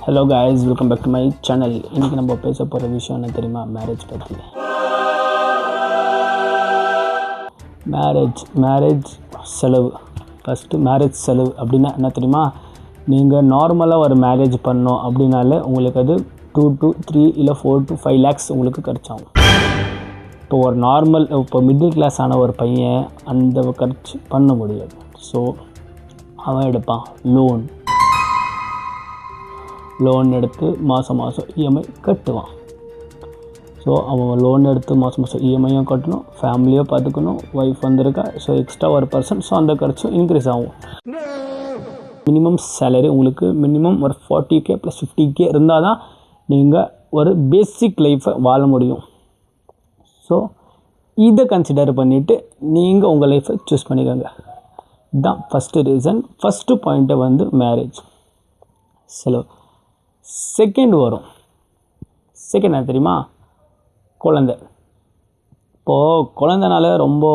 Hello guys, welcome back to my channel. இன்றைக்கி நம்ம பேச போகிற விஷயம் என்ன தெரியுமா? மேரேஜ் பற்றி. மேரேஜ் செலவு. ஃபஸ்ட்டு மேரேஜ் செலவு அப்படின்னா என்ன தெரியுமா? நீங்கள் நார்மலாக ஒரு மேரேஜ் பண்ணோம் அப்படின்னாலே உங்களுக்கு அது 2 to 3 இல்லை 4 to 5 lakhs உங்களுக்கு ఖర్చాகும். இப்போ ஒரு நார்மல் மிடில் கிளாஸ் ஆன ஒரு பையன் அந்த ఖర్చு பண்ண முடியாது. ஸோ அவன் எடுப்பான் லோன் எடுத்து மாதம் இஎம்ஐ கட்டுவான். ஸோ அவன் லோன் எடுத்து மாதம் இஎம்ஐயும் கட்டணும், ஃபேமிலியும் பார்த்துக்கணும், ஒய்ஃப் வந்திருக்கா, ஸோ எக்ஸ்ட்ரா ஒரு பர்சன், ஸோ அந்த ఖర్చుம் இன்க்ரீஸ் ஆகும். மினிமம் சேலரி உங்களுக்கு மினிமம் ஒரு 40K + 50K இருந்தால் தான் நீங்கள் ஒரு பேசிக் லைஃப்பை வாழ முடியும். ஸோ இதை கன்சிடர் பண்ணிவிட்டு நீங்கள் உங்கள் லைஃப்பை சூஸ் பண்ணிக்கோங்க. இதுதான் ஃபஸ்ட்டு ரீசன். ஃபஸ்ட்டு பாயிண்ட்டை வந்து மேரேஜ் செலவு. செகண்ட் என்ன தெரியுமா? குழந்தை. இப்போது குழந்தைனால ரொம்ப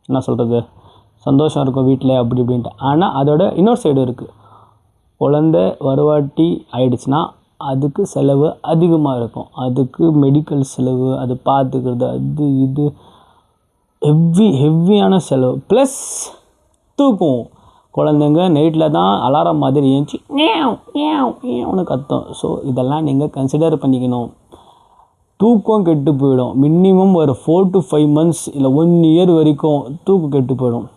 என்ன சொல்கிறது, சந்தோஷம் இருக்கும் வீட்டில் அப்படி இப்படின்ட்டு. ஆனால் அதோட இன்னொரு சைடு இருக்குது. குழந்தை வருவாட்டி ஆயிடுச்சுன்னா அதுக்கு செலவு அதிகமாக இருக்கும். அதுக்கு மெடிக்கல் செலவு, அது பார்த்துக்கிறது, அது இது ஹெவியான செலவு. ப்ளஸ் தூக்கம். குழந்தைங்க நைட்டில் தான் அலாரம் மாதிரி ஏஞ்சி ஏன்னு கத்தும். ஸோ இதெல்லாம் நீங்கள் கன்சிடர் பண்ணிக்கணும். தூக்கம் கெட்டு போயிடும். மினிமம் ஒரு 4 to 5 months இல்லை 1 year வரைக்கும் தூக்கம் கெட்டு போயிடும்.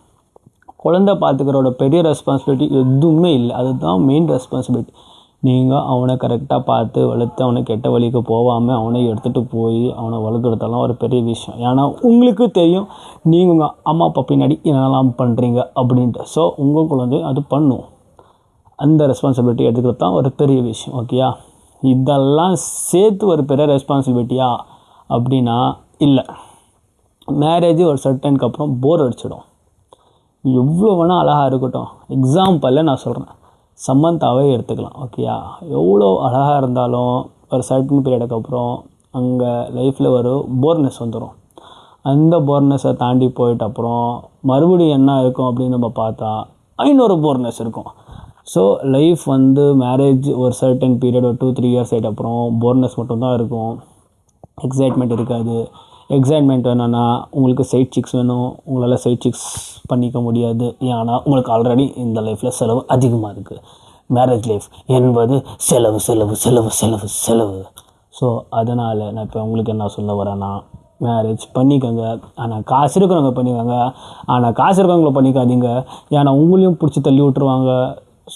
குழந்தை பார்த்துக்கிறோட பெரிய ரெஸ்பான்சிபிலிட்டி எதுவுமே இல்லை. அதுதான் மெயின் ரெஸ்பான்சிபிலிட்டி. நீங்கள் அவனை கரெக்டாக பார்த்து வளர்த்து அவனை கெட்ட வழிக்கு போகாமல் அவனை எடுத்துகிட்டு போய் அவனை வளர்க்குறதெல்லாம் ஒரு பெரிய விஷயம். ஏன்னா உங்களுக்கு தெரியும் நீங்கள் உங்கள் அம்மா அப்பா பின்னாடி என்னெல்லாம் பண்ணுறீங்க அப்படின்ட்டு. ஸோ உங்கள் குழந்தை அது பண்ணும். அந்த ரெஸ்பான்சிபிலிட்டி எடுத்துக்கிறது தான் ஒரு பெரிய விஷயம். ஓகேயா? இதெல்லாம் சேர்த்து ஒரு பெரிய ரெஸ்பான்சிபிலிட்டியா அப்படின்னா இல்லை. மேரேஜ் ஒரு சர்டனுக்கு அப்புறம் போர் அடிச்சிடும். எவ்வளோ வேணால் அழகாக இருக்கட்டும். எக்ஸாம்பிளில் நான் சொல்கிறேன், சமந்தாவே எடுத்துக்கலாம். ஓகேயா? எவ்வளோ அழகாக இருந்தாலும் ஒரு சர்டன் பீரியடுக்கு அப்புறம் அங்கே லைஃப்பில் ஒரு போர்னஸ் வந்துடும். அந்த போர்னஸை தாண்டி போயிட்ட அப்புறம் மறுபடியும் என்ன இருக்கும் அப்படின்னு நம்ம பார்த்தா இன்னொரு போர்னஸ் இருக்கும். ஸோ லைஃப் வந்து மேரேஜ் ஒரு சர்டன் பீரியட் ஒரு 2-3 years ஆகிட்ட அப்புறம் போர்னஸ் மட்டும்தான் இருக்கும். எக்ஸைட்மெண்ட் இருக்காது. எக்ஸைட்மெண்ட் என்னென்னா உங்களுக்கு சைட் சிக்ஸ் வேணும். உங்களால் சைட் சிக்ஸ் பண்ணிக்க முடியாது. ஏன்னா உங்களுக்கு ஆல்ரெடி இந்த லைஃப்பில் செலவு அதிகமாக இருக்குது. மேரேஜ் லைஃப் என்பது செலவு செலவு செலவு செலவு செலவு. ஸோ அதனால் நான் இப்போ உங்களுக்கு என்ன சொல்ல வரேன்னா, மேரேஜ் பண்ணிக்கோங்க. ஆனால் காசு இருக்கிறவங்க பண்ணிக்கோங்க. ஆனால் காசு இருக்கிறவங்கள பண்ணிக்காதீங்க. ஏன்னா உங்களையும் பிடிச்சி தள்ளி விட்டுருவாங்க.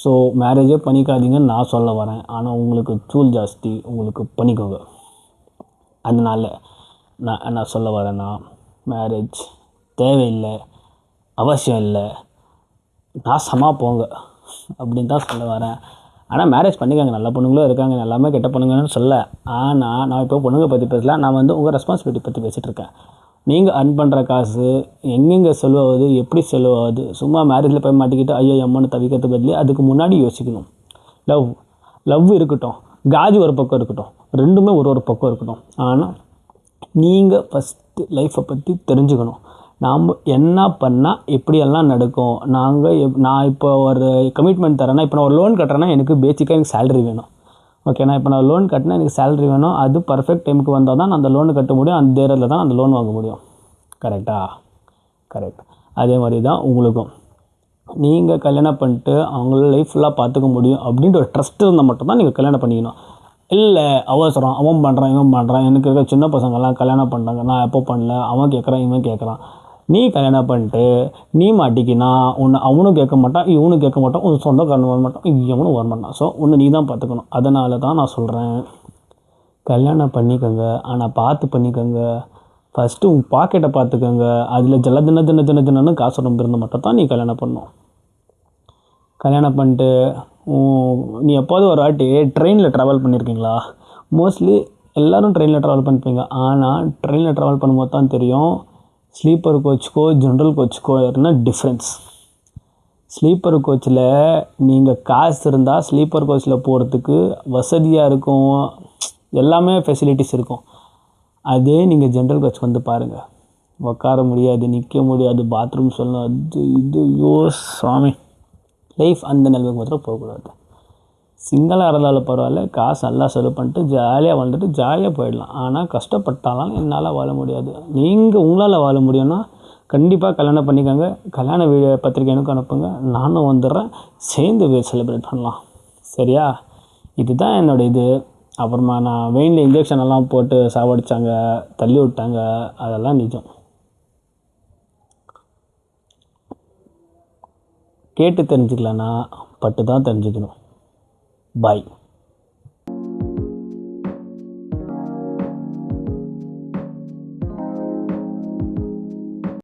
ஸோ மேரேஜே பண்ணிக்காதீங்கன்னு நான் சொல்ல வரேன். ஆனால் உங்களுக்கு சூல் ஜாஸ்தி, உங்களுக்கு பண்ணிக்கோங்க. அதனால் நான் என்ன சொல்ல வரேன்னா, மேரேஜ் தேவையில்லை, அவசியம் இல்லை, நாசமாக போங்க அப்படின்னு தான் சொல்ல வரேன். ஆனால் மேரேஜ் பண்ணிக்காங்க. நல்ல பொண்ணுங்களும் இருக்காங்க, எல்லாமே கெட்ட பொண்ணுங்கன்னு சொல்ல. ஆனால் நான் இப்போ பொண்ணுங்க பற்றி பேசல, நான் வந்து உங்கள் ரெஸ்பான்சிபிலிட்டி பற்றி பேசிகிட்டு இருக்கேன். நீங்கள் அர்ன் பண்ணுற காசு எங்கெங்கே செலவாகுது, எப்படி செலவாகுது. சும்மா மேரேஜில் போய் மாட்டிக்கிட்டு ஐயோ அம்மன்னு தவிக்கிறது பதிலே அதுக்கு முன்னாடி யோசிக்கணும். லவ் இருக்கட்டும், காஜு ஒரு பக்கம் இருக்கட்டும், ரெண்டுமே ஒரு பக்கம் இருக்கட்டும். ஆனால் நீங்கள் ஃபஸ்ட்டு லைஃப்பை பற்றி தெரிஞ்சுக்கணும். நாம் என்ன பண்ணால் எப்படியெல்லாம் நடக்கும். நான் இப்போ ஒரு கமிட்மெண்ட் தரேன்னா, இப்போ நான் ஒரு லோன் கட்டுறேன்னா எனக்கு பேசிக்காக எனக்கு சேலரி வேணும். ஓகேண்ணா? இப்போ நான் லோன் கட்டினா எனக்கு சேலரி வேணும். அது பர்ஃபெக்ட் டைமுக்கு வந்தால் தான் நான் அந்த லோனு கட்ட முடியும். அந்த நேரத்தில் தான் அந்த லோன் வாங்க முடியும். கரெக்ட். அதே மாதிரி தான் உங்களுக்கும். நீங்கள் கல்யாணம் பண்ணிட்டு அவங்கள லைஃப் ஃபுல்லாக பார்த்துக்க முடியும் அப்படின்ற ஒரு ட்ரஸ்ட் இருந்தால் மட்டும்தான் நீங்கள் கல்யாணம் பண்ணிக்கணும். இல்லை அவசரம், அவன் பண்ணுறான் இவன் பண்ணுறான், எனக்கு இருக்க சின்ன பசங்கள்லாம் கல்யாணம் பண்ணுறாங்க, நான் எப்போ பண்ணல, அவன் கேட்குறான் இவன் கேட்குறான். நீ கல்யாணம் பண்ணிட்டு நீ மாட்டிக்கினா ஒன்று அவனும் கேட்க மாட்டான், இவனும் கேட்க மாட்டான், உன் சொந்தக்காரன் வர மாட்டான், இவனும் வர மாட்டான். ஸோ ஒன்று நீ தான் பார்த்துக்கணும். அதனால தான் நான் சொல்கிறேன், கல்யாணம் பண்ணிக்கோங்க. ஆனால் பார்த்து பண்ணிக்கோங்க. ஃபஸ்ட்டு உன் பாக்கெட்டை பார்த்துக்கோங்க. அதில் தினன்னு காசு ரொம்ப இருந்தால் மட்டும் தான் நீ கல்யாணம் பண்ணணும். கல்யாணம் பண்ணிட்டு நீ எப்போது ஒரு வாட்டி ட்ரெயினில் ட்ராவல் பண்ணியிருக்கீங்களா? மோஸ்ட்லி எல்லோரும் ட்ரெயினில் ட்ராவல் பண்ணிப்பீங்க. ஆனால் ட்ரெயினில் ட்ராவல் பண்ணும்போது தான் தெரியும் ஸ்லீப்பர் கோச்சுக்கோ ஜென்ரல் கோச்சுக்கோ என்ன டிஃப்ரென்ஸ். ஸ்லீப்பர் கோச்சில் நீங்கள் காசு இருந்தால் ஸ்லீப்பர் கோச்சில் போகிறதுக்கு வசதியாக இருக்கும், எல்லாமே ஃபெசிலிட்டிஸ் இருக்கும். அதே நீங்கள் ஜென்ரல் கோச் வந்து பாருங்கள், உட்கார முடியாது, நிற்க முடியாது, பாத்ரூம் சொல்லணும், அது இது. ஐயோ சாமி, லைஃப் அந்த நிலைமைக்கு மாத்திரம் போகக்கூடாது. சிங்கிளாக இருந்தாலும் பரவாயில்ல, காசு நல்லா செலவு பண்ணிட்டு ஜாலியாக வந்துட்டு ஜாலியாக போயிடலாம். ஆனால் கஷ்டப்பட்டாலும் என்னால் வாழ முடியாது. நீங்கள் உங்களால் வாழ முடியும்னா கண்டிப்பாக கல்யாணம் பண்ணிக்கோங்க. கல்யாண பத்திரிக்கை எனக்கு அனுப்புங்க, நானும் வந்துடுறேன். சேர்ந்து செலிப்ரேட் பண்ணலாம். சரியா? இதுதான் என்னோடய இது. அப்புறமா நான் வெயினில் இன்ஜெக்ஷன் எல்லாம் போட்டு சாவடித்தாங்க, தள்ளி விட்டாங்க, அதெல்லாம் நிஜம். கேட்டு தெரிஞ்சுக்கலன்னா பட்டு தான் தெரிஞ்சுக்கணும். பாய்.